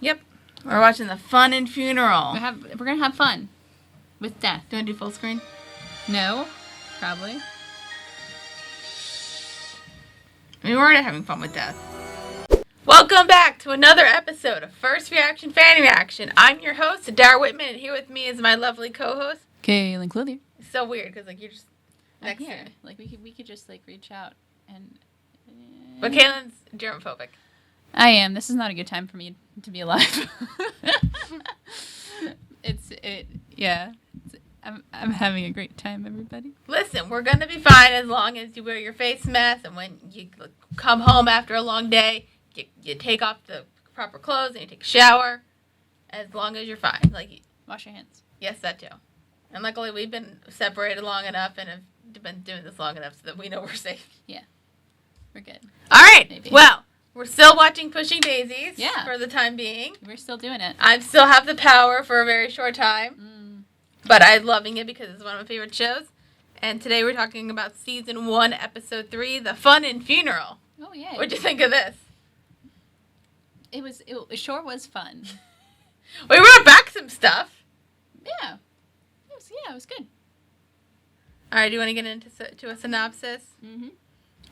Yep. We're watching The Fun and Funeral. We're gonna have fun with death. Do you want to do full screen? No, probably. I mean, we're already having fun with death. Welcome back to another episode of First Reaction Fan Reaction. I'm your host, Dara Whitman, and here with me is my lovely co-host, Cailin Clothier. It's so weird because you're just next here. to me. Like we could just reach out and. But Kaylin's germophobic. I am. This is not a good time for me to be alive. I'm having a great time, everybody. Listen, we're gonna be fine as long as you wear your face mask, and when you come home after a long day, you take off the proper clothes and you take a shower. As long as you're fine, Wash your hands. Yes, that too. And luckily, we've been separated long enough and have been doing this long enough so that we know we're safe. Yeah, we're good. All right. Maybe. Well, we're still watching Pushing Daisies. Yeah. For the time being. We're still doing it. I still have the power for a very short time, but I'm loving it because it's one of my favorite shows. And today we're talking about season 1, episode 3, The Fun and Funeral. Oh yeah. What'd you think of this? It sure was fun. We brought back some stuff. Yeah. It was good. All right, do you want to get into a synopsis? Mm-hmm.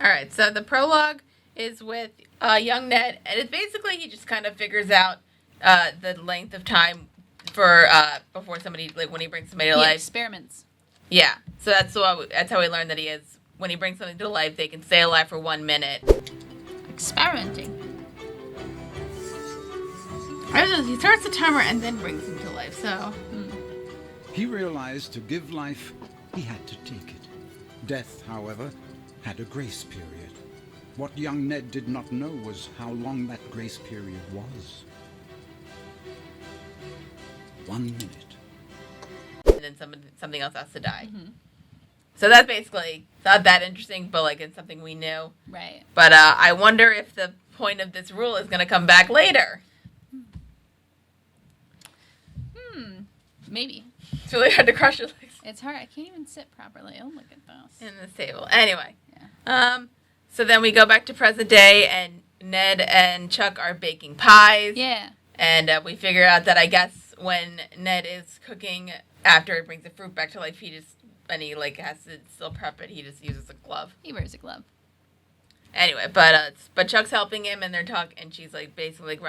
All right, so the prologue is with young Ned, and it's basically he just kind of figures out the length of time for before somebody, when he brings somebody to life. Experiments. Yeah, so that's how we learn that he is. When he brings something to life, they can stay alive for 1 minute. Experimenting. He starts the timer and then brings him to life, so... He realized to give life, he had to take it. Death, however, had a grace period. What young Ned did not know was how long that grace period was. 1 minute. And then something else has to die. Mm-hmm. So that's basically not that interesting, but it's something we knew. Right. But I wonder if the point of this rule is going to come back later. Maybe. It's really hard to crush your legs. It's hard. I can't even sit properly. Oh, look at this. In this table. Anyway. Yeah. So then we go back to present day, and Ned and Chuck are baking pies. Yeah. And we figure out that I guess when Ned is cooking, after he brings the fruit back to life, he has to still prep it, he just uses a glove. He wears a glove. Anyway, but Chuck's helping him, and they're talking, and she's basically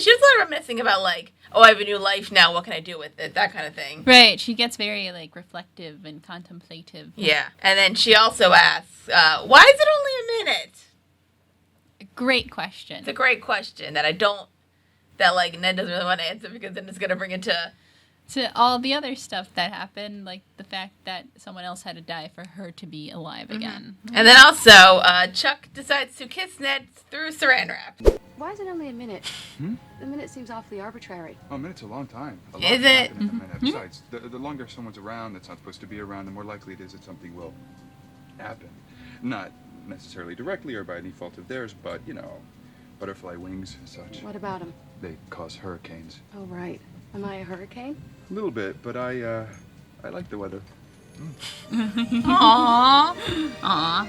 she's reminiscing about I have a new life now. What can I do with it? That kind of thing. Right. She gets very reflective and contemplative. Yeah, and then she also asks, "Why is it only a minute?" A great question. It's a great question that Ned doesn't really want to answer because then it's gonna bring it to all the other stuff that happened, like the fact that someone else had to die for her to be alive again. Mm-hmm. And then also, Chuck decides to kiss Ned through saran wrap. Why is it only a minute? The minute seems awfully arbitrary. Oh, a minute's a long time. Is it? In a minute. Besides, the longer someone's around that's not supposed to be around, the more likely it is that something will happen. Not necessarily directly or by any fault of theirs, but, butterfly wings and such. What about him? They cause hurricanes. Oh, right. Am I a hurricane? A little bit, but I like the weather. Aww. Aww.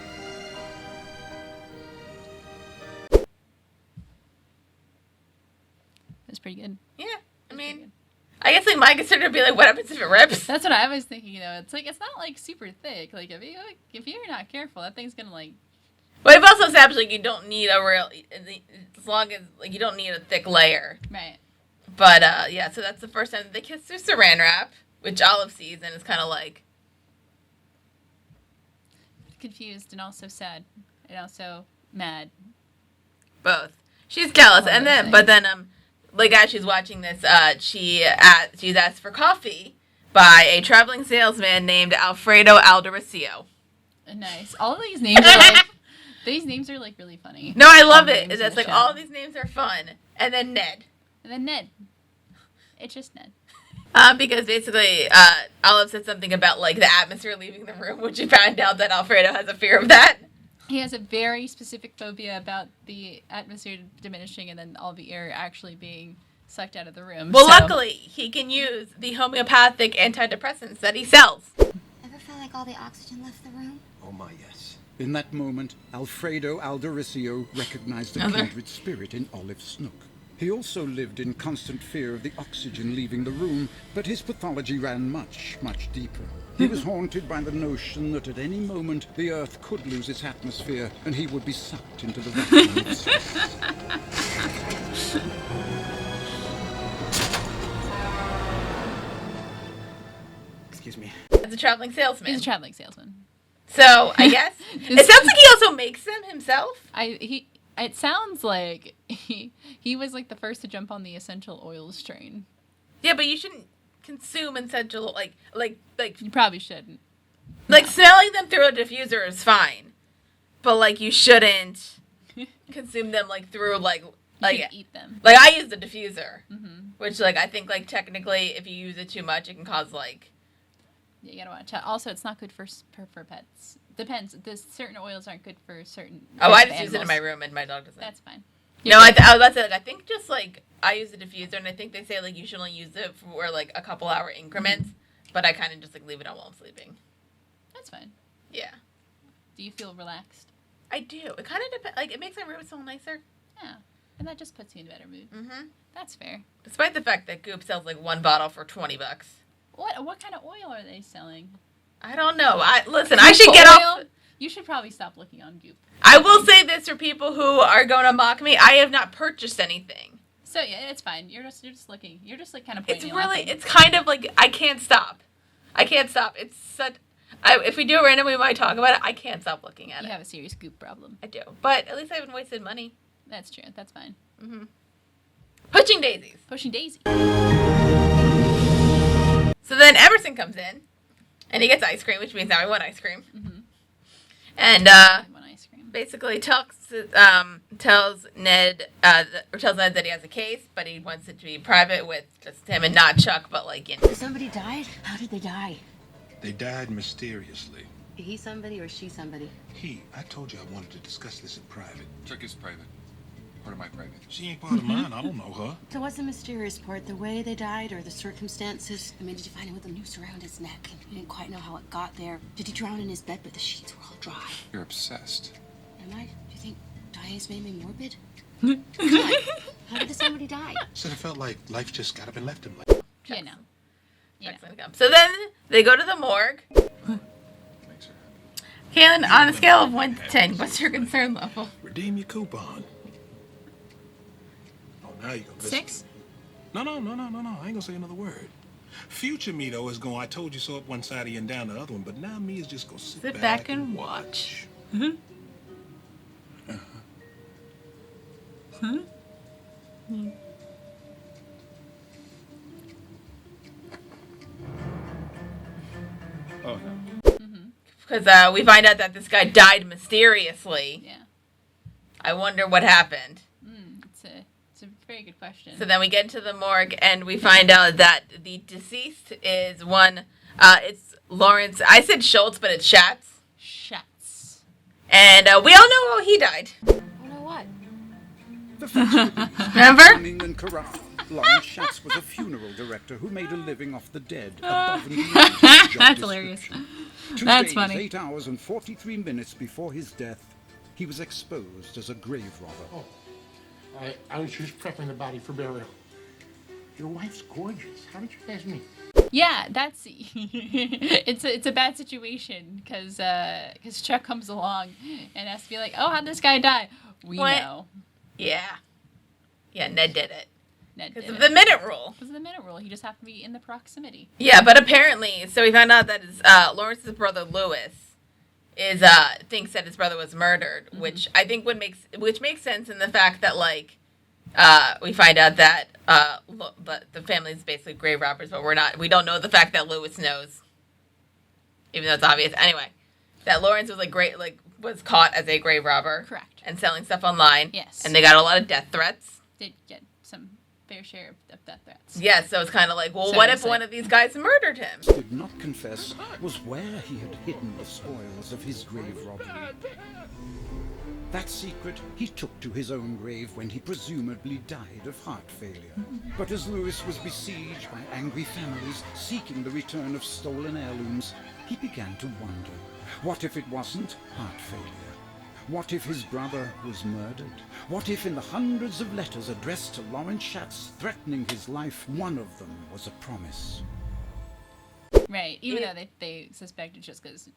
That's pretty good. Yeah, I mean, I guess my concern would be what happens if it rips? That's what I was thinking. It's it's not super thick. If you're not careful, that thing's gonna Well, we've also established you don't need as long as you don't need a thick layer. Right. But yeah, so that's the first time they kiss through saran wrap, which Olive sees and is kind of confused and also sad and also mad. Both. She's jealous, and then as she's watching this, she's asked for coffee by a traveling salesman named Alfredo Aldericio. Nice. All of these names are these names are really funny. No, I love it. That's all of these names are fun, and then Ned. And then Ned. It's just Ned. Because basically, Olive said something about the atmosphere leaving the room, which you found out that Alfredo has a fear of that. He has a very specific phobia about the atmosphere diminishing and then all the air actually being sucked out of the room. Well, luckily, he can use the homeopathic antidepressants that he sells. Ever felt like all the oxygen left the room? Oh my, yes. In that moment, Alfredo Aldericio recognized a kindred spirit in Olive Snook. He also lived in constant fear of the oxygen leaving the room, but his pathology ran much, much deeper. He was haunted by the notion that at any moment the Earth could lose its atmosphere and he would be sucked into the vacuum of space. Excuse me. As a traveling salesman. He's a traveling salesman. So, I guess. It sounds like he also makes them himself. It sounds like he was like the first to jump on the essential oils train. Yeah, but you shouldn't consume essential, like You probably shouldn't. Like, smelling them through a diffuser is fine. But, like, you shouldn't consume them, like, through, like Eat them. Like, I use the diffuser. Mm-hmm. Which, like, I think, like, technically, if you use it too much, it can cause, like... Yeah, you gotta watch out. Also, it's not good for pets. Depends. Certain oils aren't good for certain. Oh, I just animals. use it in my room, and my dog doesn't. That's fine. No, I was about to say, like, I think just, like, I use the diffuser, and I think they say, like, you should only use it for, like, a couple-hour increments. But I kind of just, like, leave it on while I'm sleeping. That's fine. Yeah. Do you feel relaxed? I do. It kind of depends. Like, it makes my room smell nicer. Yeah. And that just puts you in a better mood. Mm-hmm. That's fair. Despite the fact that Goop sells, like, one bottle for $20. What kind of oil are they selling? I don't know. I should get off... You should probably stop looking on Goop. I will say this for people who are going to mock me. I have not purchased anything. So, yeah, it's fine. You're just looking. You're just, like, kind of pointing. It's kind of, like, I can't stop. It's such... if we do it random, we might talk about it. I can't stop looking at it. You have a serious Goop problem. I do. But at least I haven't wasted money. That's true. That's fine. Mm-hmm. Pushing Daisies. Pushing Daisies. So then Emerson comes in, and he gets ice cream, which means now I want ice cream. Mm-hmm. And I want ice cream. basically tells Ned that he has a case, but he wants it to be private with just him and not Chuck, but like, you know. Somebody died? How did they die? They died mysteriously. He somebody or she somebody? He, I told you I wanted to discuss this in private. Chuck is private. Part of my private. She ain't part of mine. I don't know her. So what's the mysterious part? The way they died or the circumstances? I mean, did you find him with a noose around his neck? And you didn't quite know how it got there. Did he drown in his bed but the sheets were all dry? You're obsessed. Am I? Do you think dying's made me morbid? Come on. How did somebody die? Said it felt like life just got up and left him. Yeah, no. Chuck's gonna come. So then they go to the morgue. Makes her happy. Cailin, on a scale of 1 to 10, what's your concern level? Redeem your coupon. Oh, now you gonna listen. 6? No. I ain't gonna say another word. Future me, though, is going, I told you so up one side of you and down the other one, but now me is just gonna sit back and watch. Mm-hmm. Oh, no. Because we find out that this guy died mysteriously. Yeah. I wonder what happened. It's a very good question. So then we get into the morgue and we find out that the deceased is one, it's Lawrence. I said Schultz, but it's Schatz. Schatz. And we all know how he died. Oh, no, what? The facts were these. Remember? Cunning and corrupt, Lawrence Schatz was a funeral director who made a living off the dead, above and beyond his job That's hilarious. description. 2 That's days, funny. 8 hours and 43 minutes before his death, he was exposed as a grave robber. I was just prepping the body for burial. Your wife's gorgeous. How did you guys meet? Yeah, that's it's a bad situation because Chuck comes along and has to be like, oh, how'd this guy die? We What? know. Yeah, Ned did it. Ned Because did of it. the minute rule. Because of the minute rule. He just happened to be in the proximity. Yeah, but apparently, so we found out that his, Lawrence's brother Lewis is thinks that his brother was murdered, which I think which makes sense in the fact that like we find out that the family is basically grave robbers, but we don't know the fact that Lewis knows, even though it's obvious. Anyway, that Lawrence was was caught as a grave robber, Correct. and selling stuff online. Yes. And they got a lot of death threats. Did get some fair share of death threats. Yeah, so it's kind of like, well, So what it's if one like- of these guys murdered him? Did not confess was where he had hidden the spoils of his grave robbery. That secret he took to his own grave when he presumably died of heart failure. But as Lewis was besieged by angry families seeking the return of stolen heirlooms, he began to wonder, what if it wasn't heart failure? What if his brother was murdered? What if in the hundreds of letters addressed to Lawrence Schatz threatening his life, one of them was a promise? Right. Even though they suspect it's just because,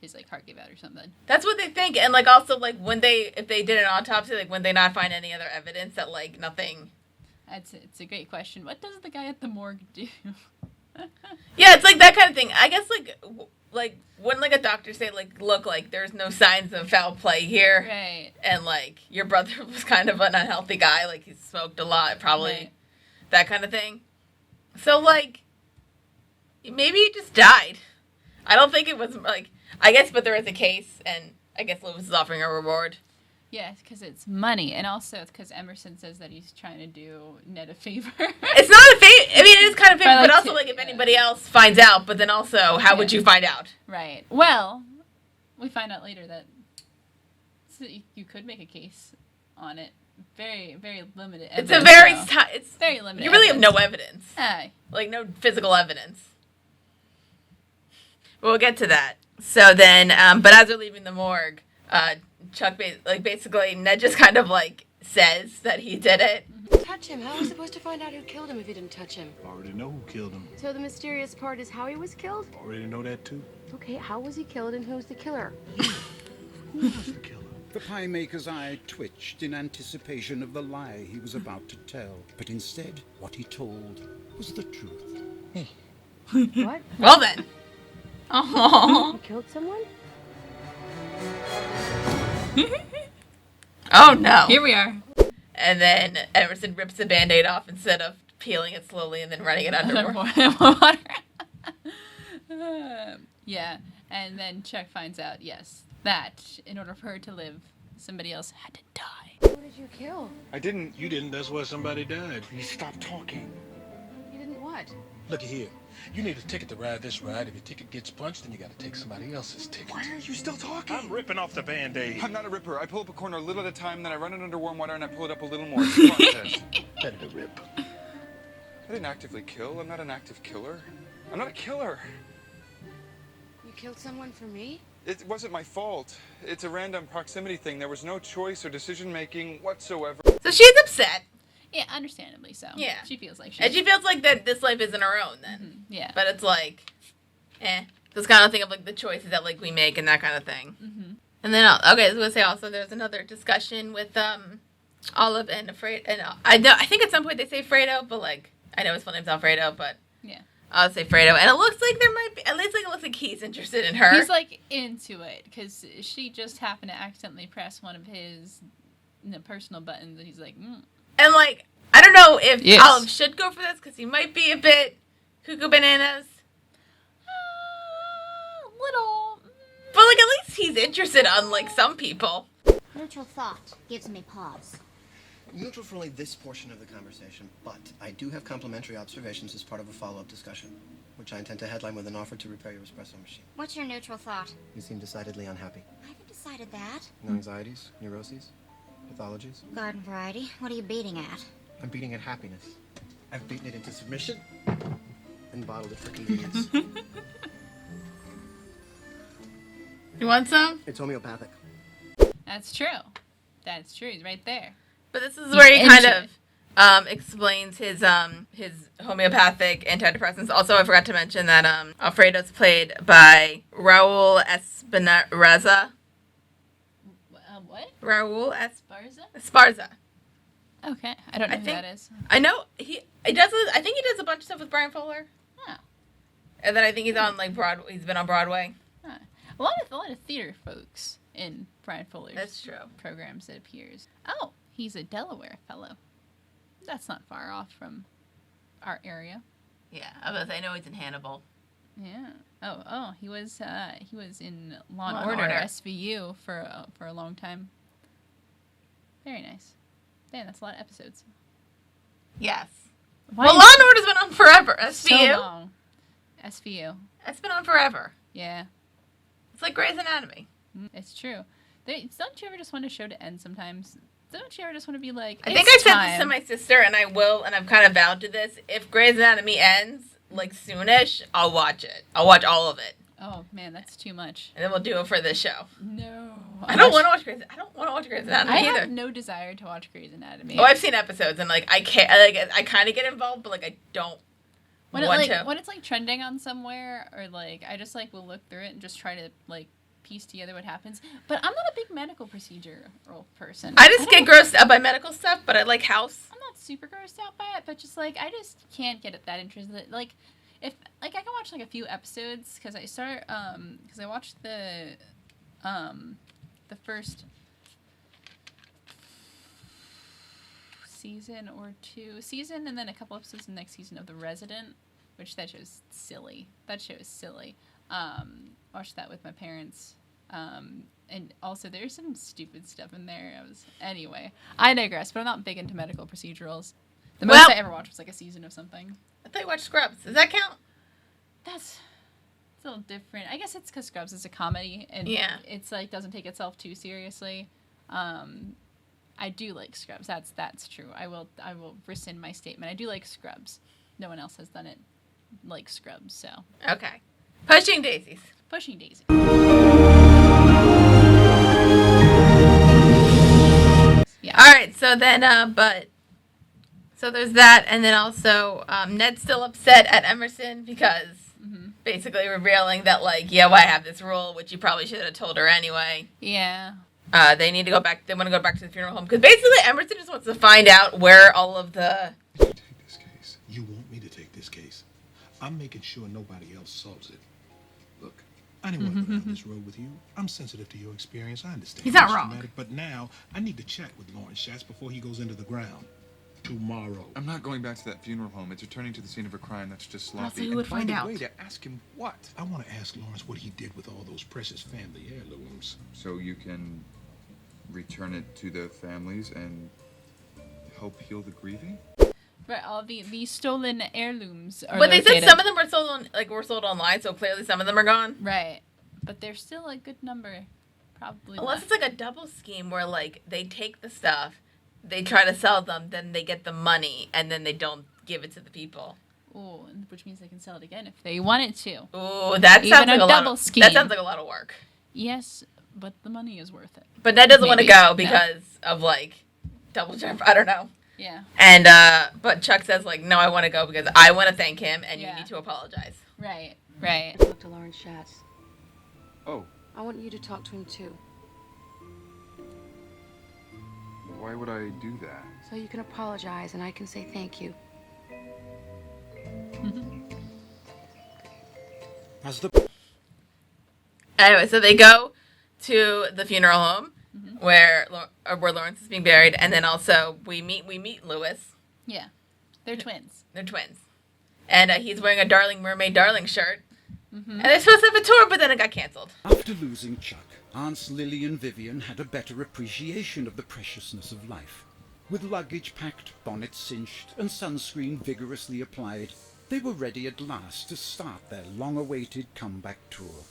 his heart gave out or something. That's what they think. And also if they did an autopsy, would they not find any other evidence that nothing? It's a great question. What does the guy at the morgue do? Yeah, it's that kind of thing. I guess wouldn't a doctor say look, there's no signs of foul play here, Right? And your brother was kind of an unhealthy guy, he smoked a lot, probably, right. That kind of thing. So maybe he just died. I don't think it was I guess, but there is a case, and I guess Lewis is offering a reward. Yes, because it's money, and also because Emerson says that he's trying to do Ned a favor. It's not a favor. I mean, it is kind of a favor, but also if anybody else finds out. But then also, how would you find out? Right. Well, we find out later that you could make a case on it. Very, very limited evidence. It's very limited. You really have no evidence. Aye. No physical evidence. We'll get to that. So then, but as they're leaving the morgue, Chuck basically Ned just kind of says that he did it. Touch him. How are we supposed to find out who killed him if he didn't touch him? Already know who killed him. So the mysterious part is how he was killed? Already know that too. Okay, how was he killed and who's the killer? Who was the killer? The pie maker's eye twitched in anticipation of the lie he was about to tell. But instead, what he told was the truth. What? Well then. Oh. You killed someone? Oh no. Here we are. And then Emerson rips the Band-Aid off instead of peeling it slowly and then running it under water. Yeah, and then Chuck finds out, yes, that in order for her to live, somebody else had to die. Who did you kill? I didn't. You didn't. That's why somebody died. Please stop talking. You didn't what? Look here. You need a ticket to ride this ride. If your ticket gets punched, then you got to take somebody else's ticket. Why are you still talking? I'm ripping off the Band-Aid. I'm not a ripper. I pull up a corner a little at a time, then I run it under warm water, and I pull it up a little more. It's a process. Better to rip. I didn't actively kill. I'm not an active killer. I'm not a killer. You killed someone for me? It wasn't my fault. It's a random proximity thing. There was no choice or decision-making whatsoever. So she's upset. Yeah, understandably so. Yeah. She feels like And she feels that this life isn't her own then. Mm-hmm. Yeah. But it's this kind of thing of the choices that we make and that kind of thing. Mm-hmm. And then I was gonna say also there's another discussion with Olive and I think at some point they say Fredo, but I know his full name's Alfredo, but yeah. I'll say Fredo, and it looks like there might be at least it looks like he's interested in her. He's into it because she just happened to accidentally press one of his personal buttons, and he's like. And I don't know if yes. Olive should go for this because he might be a bit cuckoo bananas. Little. But at least he's interested on some people. Neutral thought gives me pause. Neutral for only this portion of the conversation, but I do have complimentary observations as part of a follow-up discussion, which I intend to headline with an offer to repair your espresso machine. What's your neutral thought? You seem decidedly unhappy. I haven't decided that. No anxieties, neuroses, pathologies? Garden variety. What are you beating at? I'm beating at happiness. I've beaten it into submission and bottled it for convenience. You want some? It's homeopathic. That's true. That's true. He's right there. But this is where he kind of explains his homeopathic antidepressants. Also, I forgot to mention that Alfredo's played by Raul Esparza. What? Raul Esparza? Okay, I don't know who that is. I know he does. I think he does a bunch of stuff with Brian Fuller. Oh. And then I think he's on Broadway. He's been on Broadway. Huh. A lot of theater folks in Brian Fuller's That's true. programs. It appears. Oh, he's a Delaware fellow. That's not far off from our area. Yeah, I know he's in Hannibal. Yeah. Oh, he was in Law and Order SVU for a long time. Very nice. Damn, that's a lot of episodes. Yes. Well, Law and Order's been on forever. SVU. So long. SVU. It's been on forever. Yeah. It's like Grey's Anatomy. It's true. Don't you ever just want a show to end sometimes? Don't you ever just want to be like, I think I said this to my sister, and I will, and I've kind of vowed to this. If Grey's Anatomy ends, soonish, I'll watch it. I'll watch all of it. Oh, man, that's too much. And then we'll do it for this show. No. I don't want to watch Grey's. I don't want to watch Grey's Anatomy I either. have no desire to watch Grey's Anatomy. Oh, I've seen episodes and like I can't. Like I kind of get involved, but like I don't want to. When it's like trending on somewhere, or like I just like will look through it and just try to like piece together what happens. But I'm not a big medical procedural person. I just get grossed out by medical stuff, but I like House. I'm not super grossed out by it, but just like I just can't get that interested. Like if like I can watch like a few episodes because I start because I watched the first season and then a couple episodes of the next season of The Resident, which that show's silly. Watched that with my parents. And also there's some stupid stuff in there. Anyway, I digress, but I'm not big into medical procedurals. The most I ever watched was like a season of something. I thought you watched Scrubs. Does that count? It's a little different. I guess it's because Scrubs is a comedy and it's like doesn't take itself too seriously. I do like Scrubs. That's true. I will rescind my statement. I do like Scrubs. No one else has done it like Scrubs, so. Okay. Pushing Daisies. Pushing Daisies. Yeah. All right. So then, so there's that, and then also Ned's still upset at Emerson because basically revealing that like, well, I have this rule, which you probably should have told her anyway. Yeah. They need to go back. They want to go back to the funeral home because basically Emerson just wants to find out where all of the. Take this case. You want me to take this case? I'm making sure nobody else solves it. Look, I didn't want to go down this road with you. I'm sensitive to your experience. I understand. He's not it's wrong. Dramatic, but now I need to chat with Lawrence Schatz before he goes into the ground. Tomorrow. I'm not going back to that funeral home. It's returning to the scene of a crime. That's just sloppy. So who would find out? Way to ask him what? I want to ask Lawrence what he did with all those precious family heirlooms. So you can return it to the families and help heal the grieving? Right, all the stolen heirlooms are But they located. said some of them were sold online, so clearly some of them are gone. Right, but there's still a good number, probably. Unless left. it's like a double scheme where like they take the stuff, they try to sell them, then they get the money, and then they don't give it to the people. Ooh, which means they can sell it again if they wanted to. Ooh, that Even sounds like a a double lot. scheme. That sounds like a lot of work. Yes, but the money is worth it. But Ned doesn't want to Maybe. go because of like double jump. I don't know. Yeah. And but Chuck says like, no, I want to go because I want to thank him, and you need to apologize. Right. Right. Talk to Lawrence Schatz. Oh, I want you to talk to him too, why would I do that? so you can apologize and I can say thank you. As the Anyway, so they go to the funeral home where Lawrence is being buried, and then also we meet Lewis. Yeah. They're twins. They're twins, and he's wearing a Darling Mermaid Darling shirt. And they're supposed to have a tour, but then it got canceled. After losing Chuck, Aunts Lily and Vivian had a better appreciation of the preciousness of life. With luggage packed, bonnets cinched, and sunscreen vigorously applied, they were ready at last to start their long-awaited comeback tour.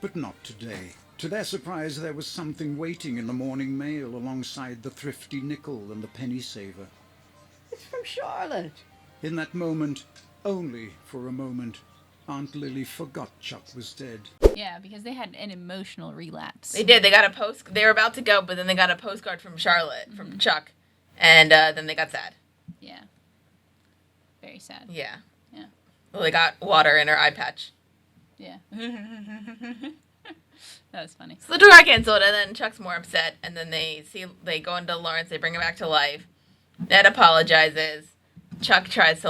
But not today. To their surprise, there was something waiting in the morning mail alongside the thrifty nickel and the penny saver. It's from Charlotte. In that moment, only for a moment, Aunt Lily forgot Chuck was dead. Yeah, because they had an emotional relapse. They did. They got a They were about to go, but then they got a postcard from Charlotte, from Chuck, and then they got sad. Yeah. Very sad. Yeah. Yeah. Well, they got water in her eye patch. Yeah. That was funny. So the tour got canceled, and then Chuck's more upset, and then they go into Lawrence, they bring him back to life. Ned apologizes. Chuck tries to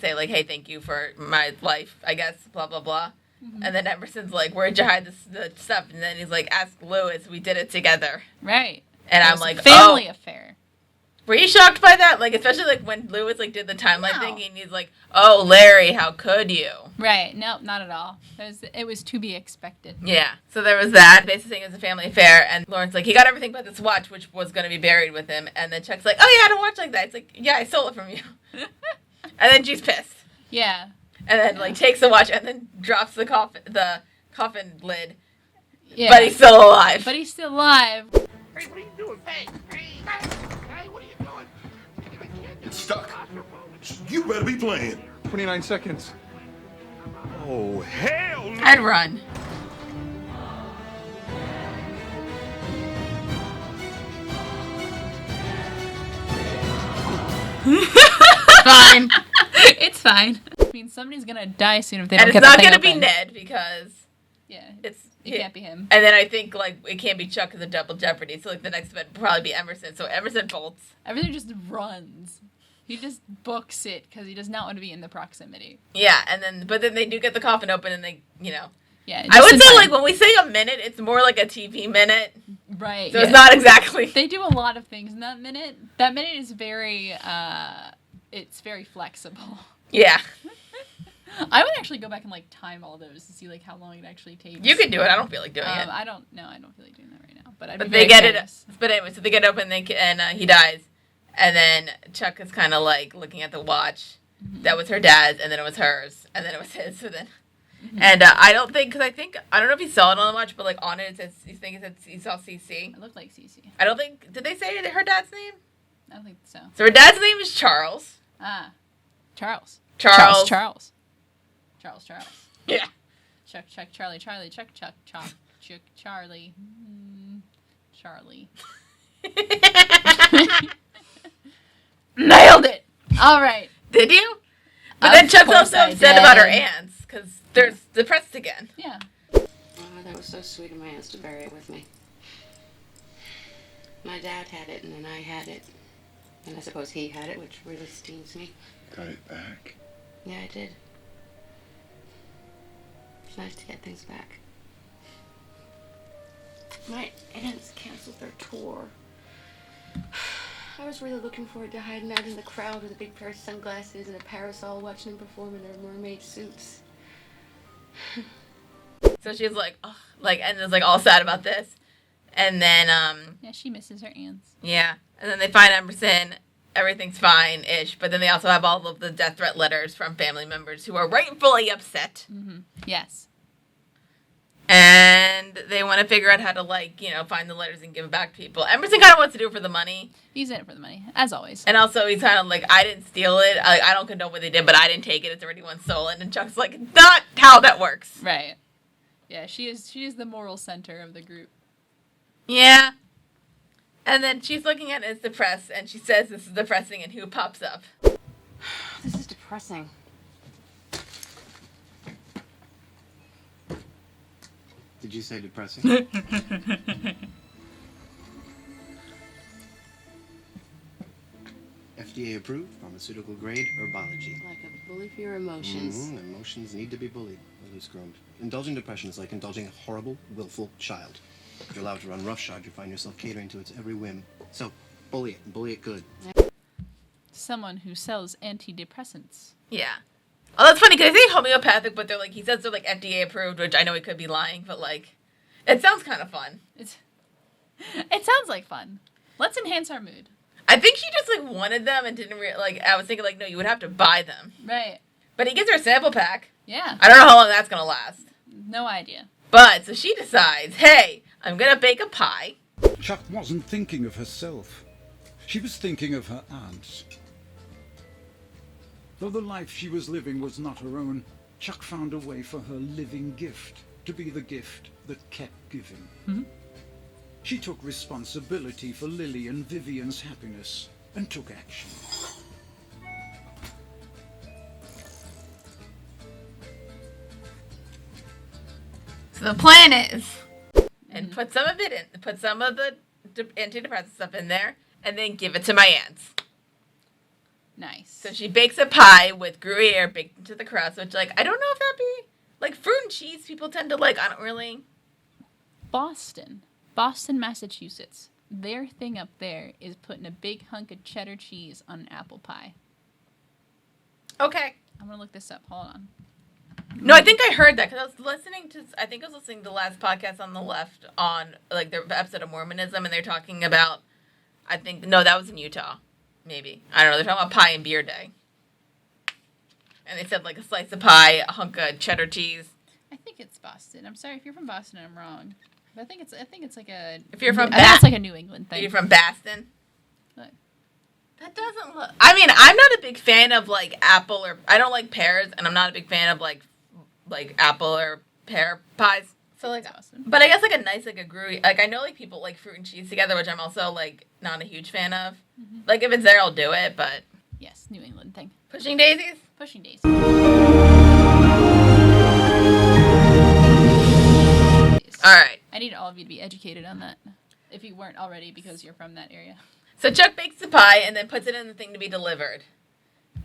say hey, thank you for my life, I guess, blah blah blah. And then Emerson's like, where'd you hide the stuff? And then he's like, ask Lewis, we did it together. Right. And It I'm was a like, family affair. Were you shocked by that? Like, especially like when Lewis did the timeline No. thing, and he's like, oh, Larry, how could you? Right. Nope, not at all. It was to be expected. Yeah. So there was that. Basically saying it was a family affair, and Lawrence he got everything but this watch, which was going to be buried with him. And then Chuck's like, oh, you had a watch like that. It's like, yeah, I stole it from you. And then she's pissed. Yeah. And then takes the watch and then drops the coffin lid. Yeah. But he's still alive. But he's still alive. Hey, what are you doing? Hey, what are you doing? It's stuck. You better be playing. 29 seconds. Oh, hell no. I'd run. Fine. It's fine. I mean, somebody's gonna die soon if they don't And get it's the not thing gonna be open. Ned because it can't be him. And then I think like it can't be Chuck because of double jeopardy. So like the next event would probably be Emerson. So Emerson bolts. Everything just runs. He just books it because he does not want to be in the proximity. Yeah, and then but then they do get the coffin open and they Yeah. I would say like when we say a minute, it's more like a TV minute. Right. So it's not exactly. They do a lot of things in that minute. That minute is very it's very flexible. Yeah. I would actually go back and like time all those to see like how long it actually takes. You can do it. I don't feel like doing it. I don't feel like doing that right now. But they get it. But anyway, so they get open and he dies, and then Chuck is kind of like looking at the watch. Mm-hmm. That was her dad's, and then it was hers, and then it was his. So then, and I don't think I don't know if he saw it on the watch, but like on it says he saw CC. It looked like CC. I don't think did they say her dad's name? I don't think so. So her dad's name is Charles. Charles. Yeah. Chuck, Charlie, Chuck, Charlie. Charlie. Nailed it! All right. Did you? But then Chuck's also upset about her aunts because they're depressed again. Yeah. Oh, that was so sweet of my aunts to bury it with me. My dad had it, and then I had it. And I suppose he had it, which really stings me. Got it back. Yeah, I did. It's nice to get things back. My aunts canceled their tour. I was really looking forward to hiding out in the crowd with a big pair of sunglasses and a parasol watching them perform in their mermaid suits. So she's like, oh, and is like all sad about this. And then, yeah, she misses her aunts. Yeah. And then they find Emerson. Everything's fine-ish. But then they also have all of the death threat letters from family members who are rightfully upset. Mm-hmm. Yes. And they want to figure out how to, find the letters and give it back to people. Emerson kind of wants to do it for the money. He's in it for the money, as always. And also, he's kind of like, I didn't steal it. I don't condone what they did, but I didn't take it. It's already one stolen. And Chuck's like, not how that works. Right. Yeah, she is the moral center of the group. Yeah. And then she's looking at it as depressed, and she says this is depressing, and who pops up? This is depressing. Did you say depressing? FDA approved, pharmaceutical grade herbology. Like a bully for your emotions. Emotions need to be bullied, or loose groomed. Indulging depression is like indulging a horrible, willful child. If you're allowed to run roughshod, you find yourself catering to its every whim. So, bully it, and bully it good. Someone who sells antidepressants. Yeah. Oh, that's funny, because they say homeopathic, but he says they're, FDA approved, which I know he could be lying, but, it sounds kind of fun. It sounds like fun. Let's enhance our mood. I think she just, wanted them and didn't I was thinking, no, you would have to buy them. Right. But he gets her a sample pack. Yeah. I don't know how long that's going to last. No idea. But, so she decides, hey, I'm going to bake a pie. Chuck wasn't thinking of herself. She was thinking of her aunts. Though the life she was living was not her own, Chuck found a way for her living gift to be the gift that kept giving. Mm-hmm. She took responsibility for Lily and Vivian's happiness and took action. So the plan is, and put some of the antidepressant stuff in there, and then give it to my aunts. Nice. So she bakes a pie with Gruyere baked into the crust, which, I don't know if that'd be, fruit and cheese people tend to like. I don't really. Boston, Massachusetts. Their thing up there is putting a big hunk of cheddar cheese on an apple pie. Okay. I'm going to look this up. Hold on. No, I think I heard that because I was listening to the last podcast on the left on, their episode of Mormonism, and they're talking about, that was in Utah. Maybe. I don't know. They're talking about pie and beer day. And they said, a slice of pie, a hunk of cheddar cheese. I think it's Boston. I'm sorry if you're from Boston, I'm wrong. But I think it's like a... If you're from that's like a New England thing. You're from Boston? Look. That doesn't look... I mean, I'm not a big fan of, apple or... I don't like pears, and I'm not a big fan of, apple or pear pies. So, awesome. But I guess, a nice, a Gruyere... I know, people like fruit and cheese together, which I'm also, not a huge fan of. Mm-hmm. If it's there, I'll do it, but... New England thing. Pushing Daisies? Pushing Daisies. All right. I need all of you to be educated on that, if you weren't already, because you're from that area. So Chuck bakes the pie and then puts it in the thing to be delivered.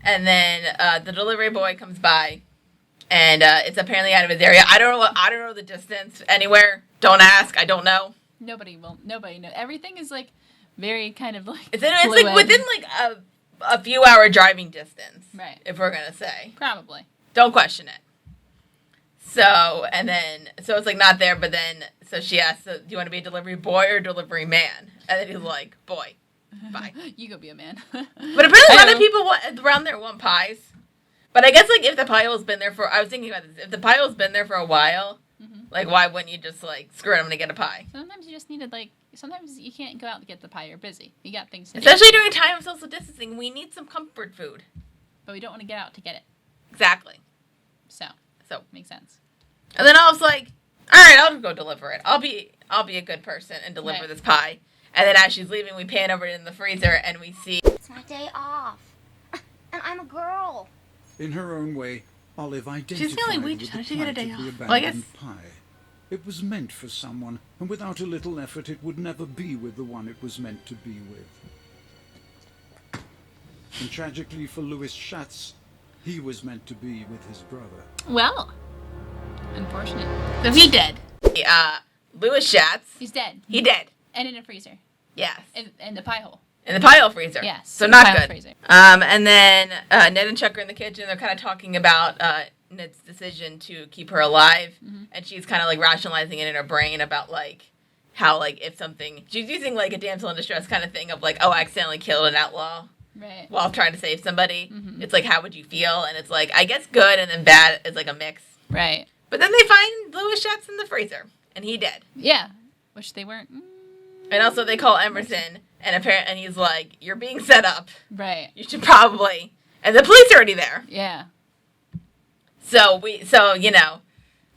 And then the delivery boy comes by, and it's apparently out of his area. I don't know the distance anywhere. Don't ask. I don't know. Nobody knows. Everything is like very kind of like. It's like within like a few hour driving distance. Right. If we're gonna say. Probably. Don't question it. So it's like not there, but then so she asks, do you want to be a delivery boy or delivery man? And then he's like, boy. Bye. You go be a man. But apparently a lot of people around there want pies. But I guess like if the pile's been there I was thinking about this, if the pile's been there for a while, like why wouldn't you just like screw it, I'm gonna get a pie? Sometimes you just need to sometimes you can't go out to get the pie, you're busy. You got things to do. Especially during time of social distancing, we need some comfort food. But we don't want to get out to get it. Exactly. So makes sense. And then I was like, all right, I'll go deliver it. I'll be a good person and deliver this pie. And then as she's leaving, we pan over in the freezer and we see... It's my day off. And I'm a girl. In her own way, Olive identified She's feeling weak. with How the did she get a plight day of the off? Well, I guess... abandoned pie. It was meant for someone, and without a little effort, it would never be with the one it was meant to be with. And tragically for Louis Schatz, he was meant to be with his brother. Well, unfortunate. So he dead. Louis Schatz. He's dead. He dead. And in a freezer. Yes. In the pie hole. In the pie hole freezer. Yes. So not pie good. Freezer. And then Ned and Chuck are in the kitchen. They're kind of talking about Ned's decision to keep her alive. Mm-hmm. And she's kind of like rationalizing it in her brain about like how like if something... She's using like a damsel in distress kind of thing of like, oh, I accidentally killed an outlaw. Right. While trying to save somebody. Mm-hmm. It's like, how would you feel? And it's like, I guess good and then bad is like a mix. Right. But then they find Louis Schatz in the freezer. And he dead. Yeah. Which they weren't... And also they call Emerson, and he's like, you're being set up. Right. You should probably... And the police are already there. Yeah. So, you know,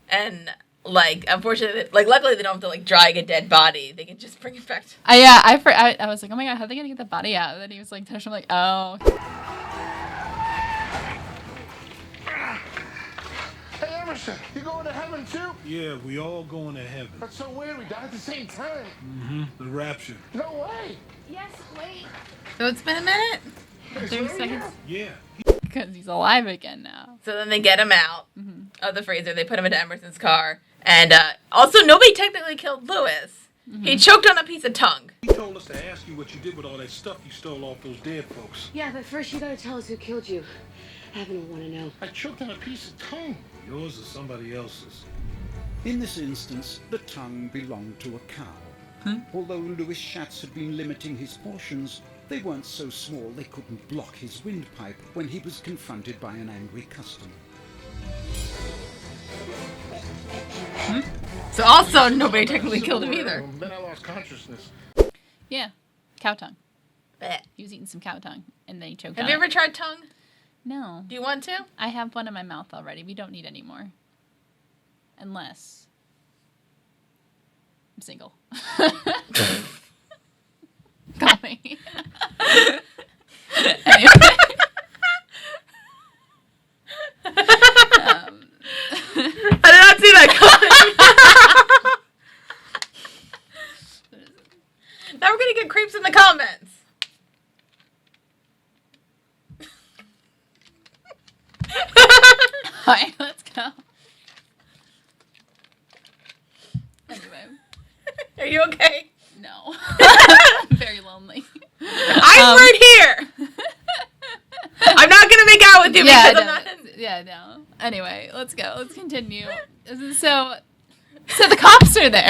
and, like, unfortunately, like, luckily they don't have to, like, drag a dead body. They can just bring it back to... I was like, oh my god, how are they going to get the body out? And then he was like, touch him, like, oh. Hey, Emerson, you going to heaven too? Yeah, we all going to heaven. That's so weird. We die at the same time. Mm-hmm. The rapture. No way. Yes, wait. So it's been a minute? 30 seconds? Yeah. Because he's alive again now. So then they get him out of the freezer. They put him into Emerson's car. And also, nobody technically killed Louis. Mm-hmm. He choked on a piece of tongue. He told us to ask you what you did with all that stuff you stole off those dead folks. Yeah, but first you gotta tell us who killed you. Heaven will want to know. I choked on a piece of tongue. Yours or somebody else's? In this instance, the tongue belonged to a cow. Although Louis Schatz had been limiting his portions, they weren't so small they couldn't block his windpipe when he was confronted by an angry customer. So also, nobody technically killed him either. Then I lost consciousness. Yeah. Cow tongue. Blech. He was eating some cow tongue, and then he choked Have on you it. ever tried tongue? No. Do you want to? I have one in my mouth already. We don't need any more. Unless I'm single. Call me. Anyway. I did not see that coming. Now we're gonna get creeps in the comments. Alright, let's go. Anyway. Are you okay? No. I'm very lonely. I'm right here. I'm not gonna make out with you because I'm not. Yeah, no. Anyway, let's go. Let's continue. So the cops are there.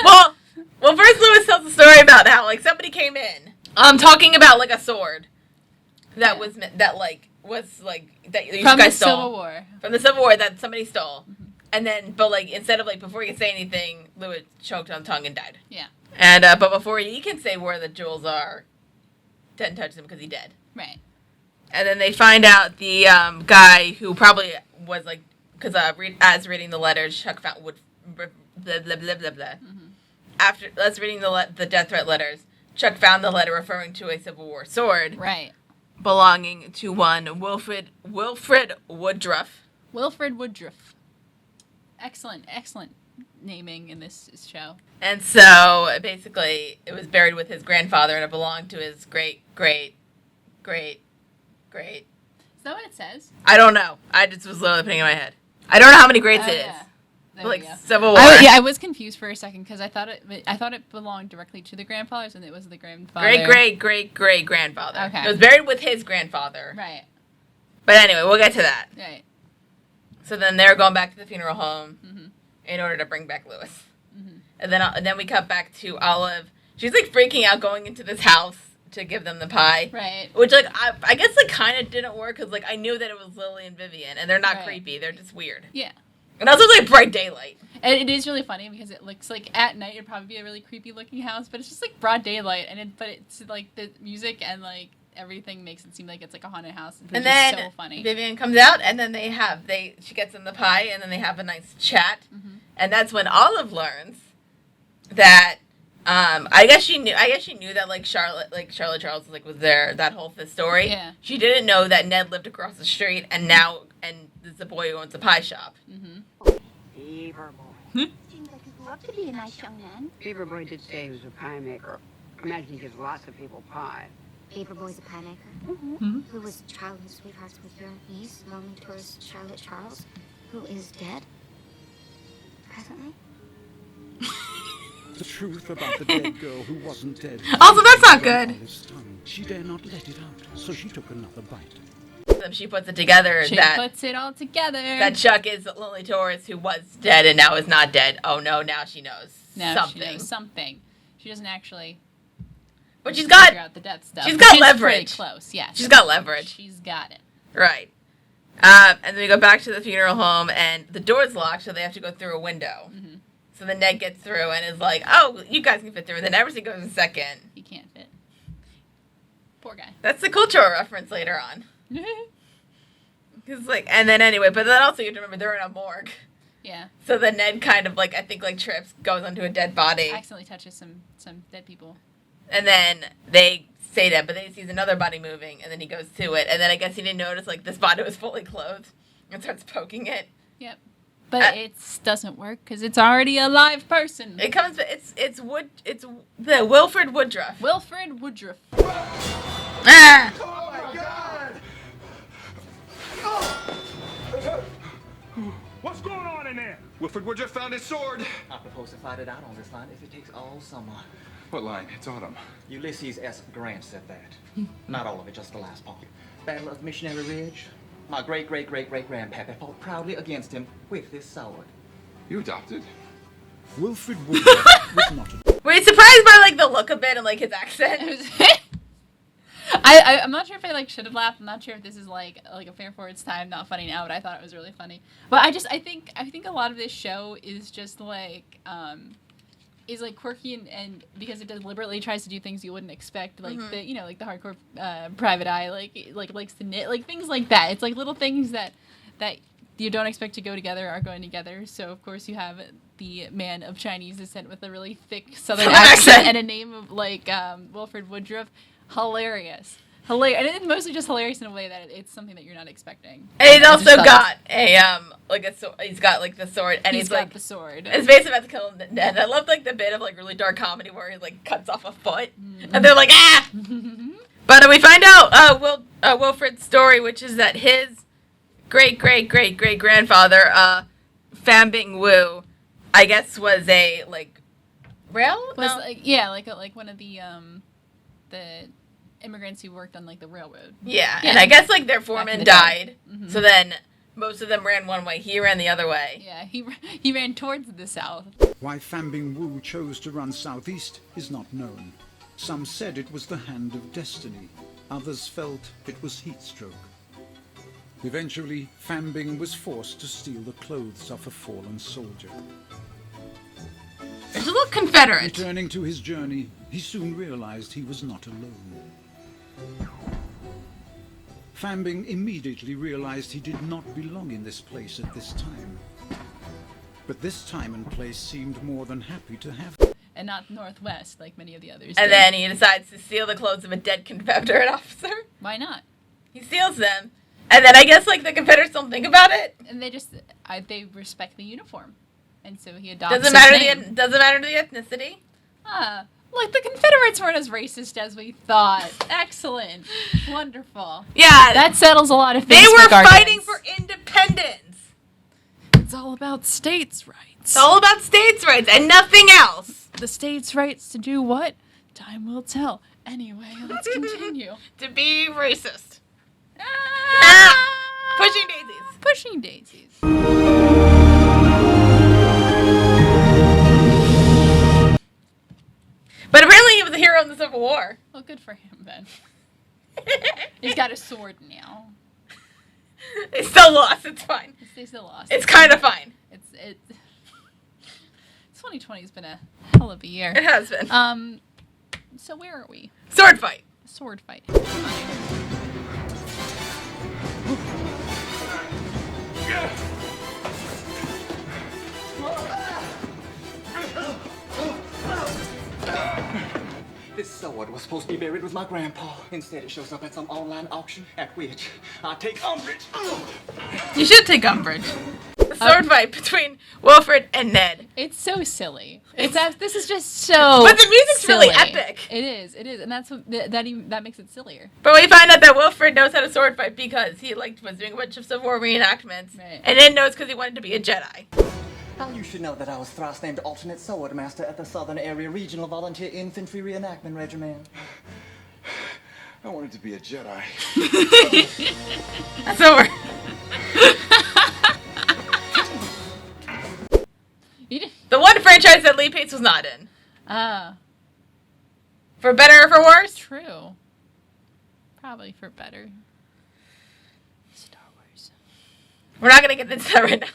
well, first Louis tells a story about how like somebody came in, talking about like a sword that was that you From guys the stole Civil War. From the Civil War that somebody stole, and then but like instead of like before he could say anything, Louis choked on tongue and died. Yeah. And but before he can say where the jewels are, didn't touch them because he dead. Right. And then they find out the guy who probably was like, because as reading the letters, Chuck found would blah blah blah blah blah. After reading the death threat letters, Chuck found the letter referring to a Civil War sword. Right. Belonging to one Wilfred Woodruff. Wilfred Woodruff. Excellent naming in this show. And so, basically, it was buried with his grandfather, and it belonged to his great. Is that what it says? I don't know. I just was literally putting it in my head. I don't know how many greats it is. Yeah. There Like we go. Civil War. I was confused for a second because I thought it belonged directly to the grandfathers and it was the grandfather. Great grandfather. Okay. It was buried with his grandfather. Right. But anyway, we'll get to that. Right. So then they're going back to the funeral home Mhm. in order to bring back Lewis. Mhm. And then we cut back to Olive. She's like freaking out going into this house to give them the pie. Right. Which like I guess like kind of didn't work because like I knew that it was Lily and Vivian and they're not Right. creepy. They're just weird. Yeah. And also it's like bright daylight. And it is really funny because it looks like at night it'd probably be a really creepy looking house, but it's just like broad daylight but it's like the music and like everything makes it seem like it's like a haunted house. It's And just then so funny. Vivian comes out and then she gets them the pie and then they have a nice chat. Mhm. And that's when Olive learns that I guess she knew that like Charlotte Charles like was there that whole story. Yeah. She didn't know that Ned lived across the street and there's a boy who owns a pie shop. Mhm. Seems like he grew up to be a nice young man. Beaver Boy did say he was a pie maker. Imagine he gives lots of people pie. Beaver Boy's a pie maker. Mm-hmm. Who was childhood sweethearts with your niece, lonely tourist Charlotte Charles, who is dead presently. The truth about the dead girl who wasn't dead. Also, that's not good. Olive's tongue. She dare not let it out, so she took another bite. She puts it together She that puts it all together. that Chuck is a lonely tourist who was dead and now is not dead. Oh no, now she knows something. She knows something. She doesn't actually But she's got figure out the death stuff. she's got Pretty leverage. close, yeah. She's got leverage. She's got it. Right. And then we go back to the funeral home and the door's locked, so they have to go through a window. Mhm. So then Ned gets through and is like, "Oh, you guys can fit through." And then Everson goes in second. He can't fit. Poor guy. That's the cultural reference later on. Cause like, and then anyway, but then also you have to remember they're in a morgue. Yeah. So then Ned kind of like I think like trips, goes onto a dead body, Accidentally touches some dead people. and then they say that, but then he sees another body moving, and then he goes to it, and then I guess he didn't notice like this body was fully clothed, and starts poking it. Yep. But it doesn't work because it's already a live person. It comes, it's the Wilfred Woodruff. Wilfred Woodruff. Ah! Oh my God! What's going on in there? Wilfred Woodruff found his sword. I propose to fight it out on this line if it takes all summer. What line? It's autumn. Ulysses S. Grant said that. Not all of it, just the last part. Battle of Missionary Ridge. My great-great-great-great-grandpappy fought proudly against him with this sword. You adopted? Wilfred Woodruff was not a... Were you surprised by like the look of it and like his accent? I'm not sure if I like should have laughed. I'm not sure if this is like a fair for its time, not funny now, but I thought it was really funny. But I think a lot of this show is just like is like quirky and because it deliberately tries to do things you wouldn't expect, like the like the hardcore private eye like likes to knit, like things like that. It's like little things that you don't expect to go together are going together. So of course you have the man of Chinese descent with a really thick Southern accent and a name of like Wilfred Woodruff. Hilarious. And it's mostly just hilarious in a way that it's something that you're not expecting. And he's also got a he's got like the sword and he's got like the sword. It's basically about to kill Ned. I love like the bit of like really dark comedy where he like cuts off a foot and they're like ah. But we find out Wilfred's story, which is that his great grandfather Pham Bing Wu, I guess was a like like one of the immigrants who worked on like the railroad. Yeah, and I guess like their foreman died, so then most of them ran one way. He ran the other way. Yeah, he ran towards the south. Why Pham Bing Wu chose to run southeast is not known. Some said it was the hand of destiny. Others felt it was heat stroke. Eventually, Pham Bing was forced to steal the clothes of a fallen soldier. There's a little Confederate. Returning to his journey, he soon realized he was not alone. Pham Bing immediately realized he did not belong in this place at this time. But this time and place seemed more than happy to have. and not northwest like many of the others. And then he decides to steal the clothes of a dead Confederate officer. Why not? He steals them, and then I guess like the Confederates don't think about it. And they respect the uniform, and so he adopts. Doesn't matter the ethnicity. Like the Confederates weren't as racist as we thought. Excellent, wonderful. Yeah, that settles a lot of things. They were fighting for independence. It's all about states' rights. It's all about states' rights and nothing else. The states' rights to do what? Time will tell. Anyway, let's continue. To be racist. Pushing Daisies. Pushing Daisies. But apparently he was a hero in the Civil War. Well, good for him then. He's got a sword now. They still lost. It's fine. They still lost. It's kind of fine. 2020 has been a hell of a year. It has been. So where are we? Sword fight. Sword fight. This sword was supposed to be buried with my grandpa. Instead, it shows up at some online auction at which I take umbrage. You should take umbrage. The sword fight between Wilfred and Ned. It's so silly. This is just so. But the music's silly. really epic. It is, and that's what that makes it sillier. But we find out that Wilfred knows how to sword fight because he was doing a bunch of Civil War reenactments, right. And Ned knows because he wanted to be a Jedi. Now you should know that I was thrice named alternate sword master at the Southern Area Regional Volunteer Infantry Reenactment Regiment. I wanted to be a Jedi. That's over. The one franchise that Lee Pace was not in. For better or for worse? True. Probably for better. Star Wars. We're not going to get into that right now.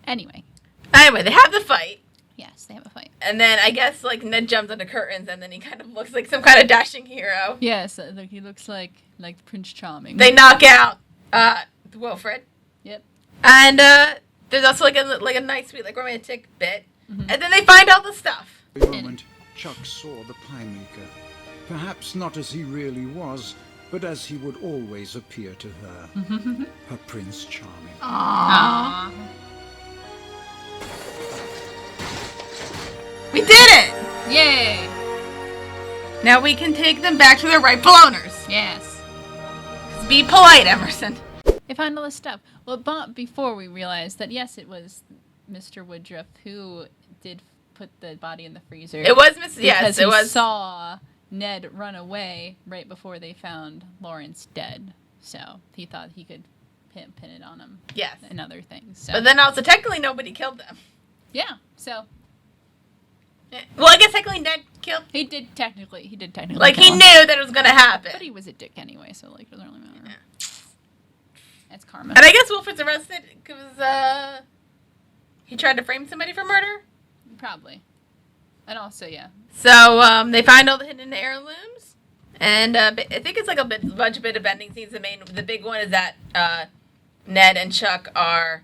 Anyway, they have the fight. Yes, they have a fight. And then I guess Ned jumps under curtains and then he kind of looks like some kind of dashing hero. Yes, he looks like Prince Charming. They knock out Wilfred. Yep. And there's also a nice sweet romantic bit. Mm-hmm. And then they find all the stuff. For a moment, Chuck saw the pie maker. Perhaps not as he really was, but as he would always appear to her. Her Prince Charming. Aww. We did it! Yay! Now we can take them back to their rightful owners. Yes. Be polite, Emerson. They find all this stuff. Well, but before we realized that, yes, it was Mr. Woodruff who did put the body in the freezer. It was Mr. Yes, it was. He saw Ned run away right before they found Lawrence dead. So he thought he could pin it on him. Yes. And other things. So. But then also, technically, nobody killed them. Yeah, so. Well, I guess technically Ned killed. He did technically. He knew him. that it was going to happen. But he was a dick anyway, so it doesn't really matter. Yeah. That's karma. And I guess Wilfred's arrested because he tried to frame somebody for murder. Probably. And also, yeah. So they find all the hidden heirlooms, and I think it's a bunch of bending scenes. The big one is that Ned and Chuck are.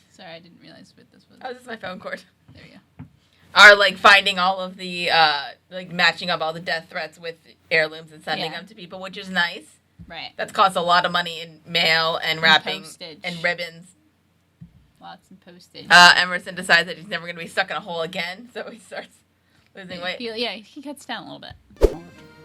Sorry, I didn't realize what this was. Oh, this is my phone cord. There you go. Are finding all of the matching up all the death threats with heirlooms and sending them to people, which is nice. Right. That's cost a lot of money in mail and wrapping and ribbons. Lots of postage. Emerson decides that he's never going to be stuck in a hole again, so he starts losing weight. He cuts down a little bit.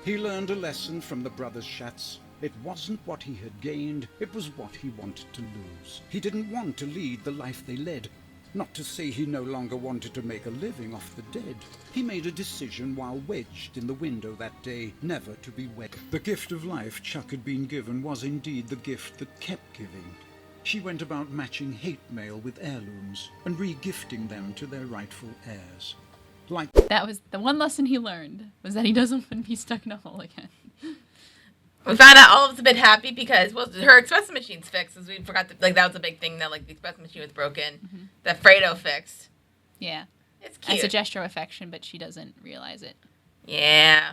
He learned a lesson from the brothers Schatz. It wasn't what he had gained, it was what he wanted to lose. He didn't want to lead the life they led. Not to say he no longer wanted to make a living off the dead. He made a decision while wedged in the window that day, never to be wed. The gift of life Chuck had been given was indeed the gift that kept giving. She went about matching hate mail with heirlooms and re-gifting them to their rightful heirs. That was the one lesson he learned, was that he doesn't want to be stuck in a hole again. We found out all of us a bit happy because her espresso machine's fixed. As we forgot that that was a big thing that the espresso machine was broken. Mm-hmm. That Fredo fixed. Yeah, it's cute. As a gesture of affection, but she doesn't realize it. Yeah.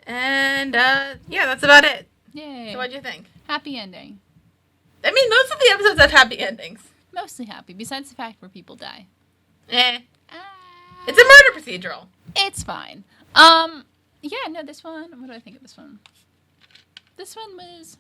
And that's about it. Yay! So what'd you think? Happy ending. I mean, most of the episodes have happy endings. Mostly happy, besides the fact where people die. It's a murder procedural. It's fine. Yeah, no, this one, what do I think of this one? This one was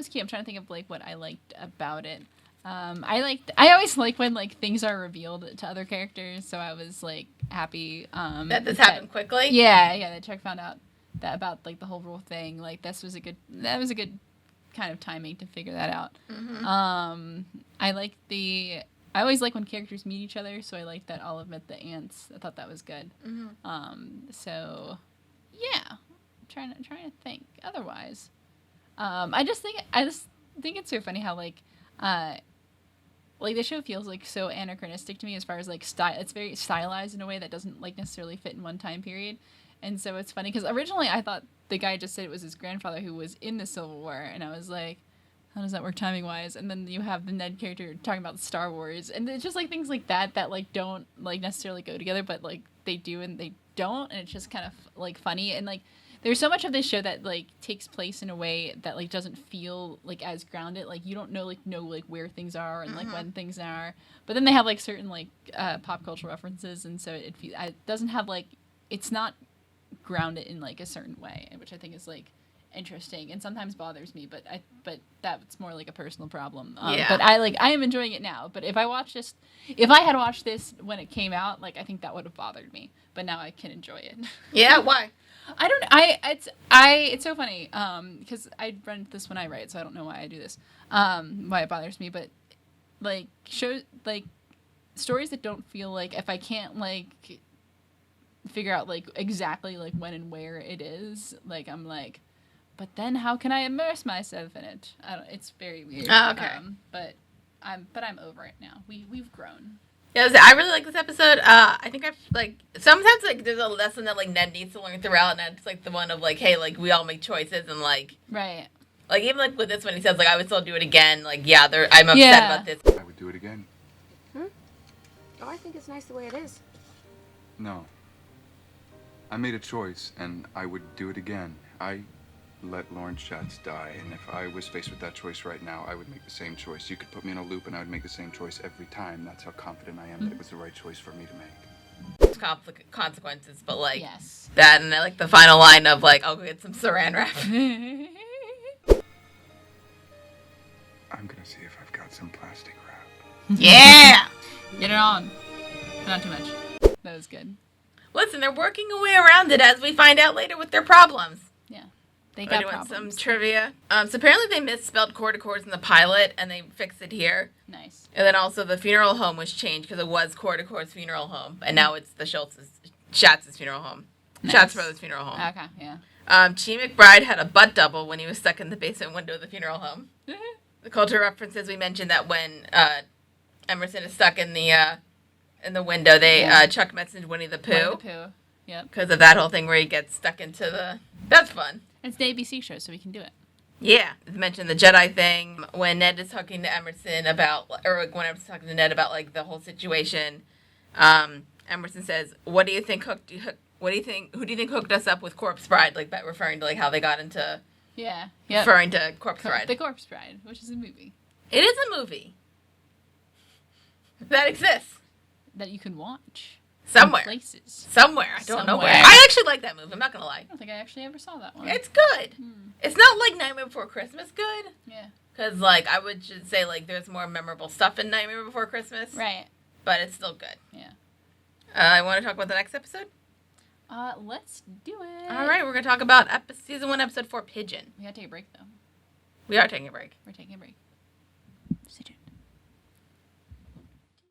cute. I'm trying to think of, like, what I liked about it. I always like when, like, things are revealed to other characters, so I was, like, happy. That this happened quickly? Yeah, that Chuck found out that about, like, the whole rule thing. Like, that was a good kind of timing to figure that out. Mm-hmm. I always like when characters meet each other, so I like that Olive met the ants. I thought that was good. Mm-hmm. So, yeah, I'm trying to think. Otherwise, I just think it's so funny how like the show feels like so anachronistic to me as far as like style. It's very stylized in a way that doesn't like necessarily fit in one time period, and so it's funny because originally I thought the guy just said it was his grandfather who was in the Civil War, and I was like, how does that work timing-wise? And then you have the Ned character talking about Star Wars. And it's just, like, things like that, like, don't, like, necessarily go together, but, like, they do and they don't. And it's just kind of, like, funny. And, like, there's so much of this show that, like, takes place in a way that, like, doesn't feel, like, as grounded. Like, you don't know where things are and, like, when things are. But then they have, like, certain, like, pop culture references. And so it doesn't have, like, it's not grounded in, like, a certain way, which I think is, like, interesting and sometimes bothers me, but that's more like a personal problem. But I am enjoying it now. But if I had watched this when it came out, like I think that would have bothered me. But now I can enjoy it. Yeah, why? It's so funny because I run into this when I write, so I don't know why I do this. Why it bothers me, but like shows like stories that don't feel like if I can't like figure out like exactly like when and where it is, like I'm like, but then how can I immerse myself in it? It's very weird. Oh, okay. But I'm over it now. We've grown. Yeah, I really like this episode. I think I've like sometimes like there's a lesson that like Ned needs to learn throughout, and it's like the one of like, hey, like we all make choices, and like right. Like even like with this one, he says like I would still do it again. Like I'm upset about this. I would do it again. Oh, I think it's nice the way it is. No. I made a choice, and I would do it again. I let Lawrence Schatz die, and if I was faced with that choice right now, I would make the same choice. You could put me in a loop, and I would make the same choice every time. That's how confident I am that it was the right choice for me to make. It's consequences, but like that, and like the final line of like, I'll go get some Saran wrap. I'm gonna see if I've got some plastic wrap. Yeah! Get it on. Not too much. That was good. Listen, they're working a way around it as we find out later with their problems. Yeah. They got problems. Some trivia. So apparently they misspelled Corticors in the pilot, and they fixed it here. Nice. And then also the funeral home was changed because it was Corticor's funeral home, and now it's the Schatz's funeral home. Nice. Schatz Brothers' funeral home. Okay, yeah. Chi McBride had a butt double when he was stuck in the basement window of the funeral home. The culture references, we mentioned that when Emerson is stuck in the window, Chuck mentioned Winnie the Pooh. Winnie the Pooh, yep. Because of that whole thing where he gets stuck into the... That's fun. It's the ABC show, so we can do it. Yeah. It mentioned the Jedi thing. When Ned is talking to Emerson about... Or when Emerson's talking to Ned about, like, the whole situation, Emerson says, who do you think hooked us up with Corpse Bride? Like, referring to, like, how they got into... Yeah. Yep. Referring to Corpse Bride. The Corpse Bride, which is a movie. It is a movie. That exists. That you can watch. Somewhere. Places. Somewhere. I don't know where. I actually like that movie. I'm not going to lie. I don't think I actually ever saw that one. It's good. It's not like Nightmare Before Christmas good. Yeah. Because, like, I would just say, like, there's more memorable stuff in Nightmare Before Christmas. Right. But it's still good. Yeah. I want to talk about the next episode? Let's do it. All right. We're going to talk about Season 1, Episode 4, Pigeon. We got to take a break, though. We are taking a break. We're taking a break. Stay tuned.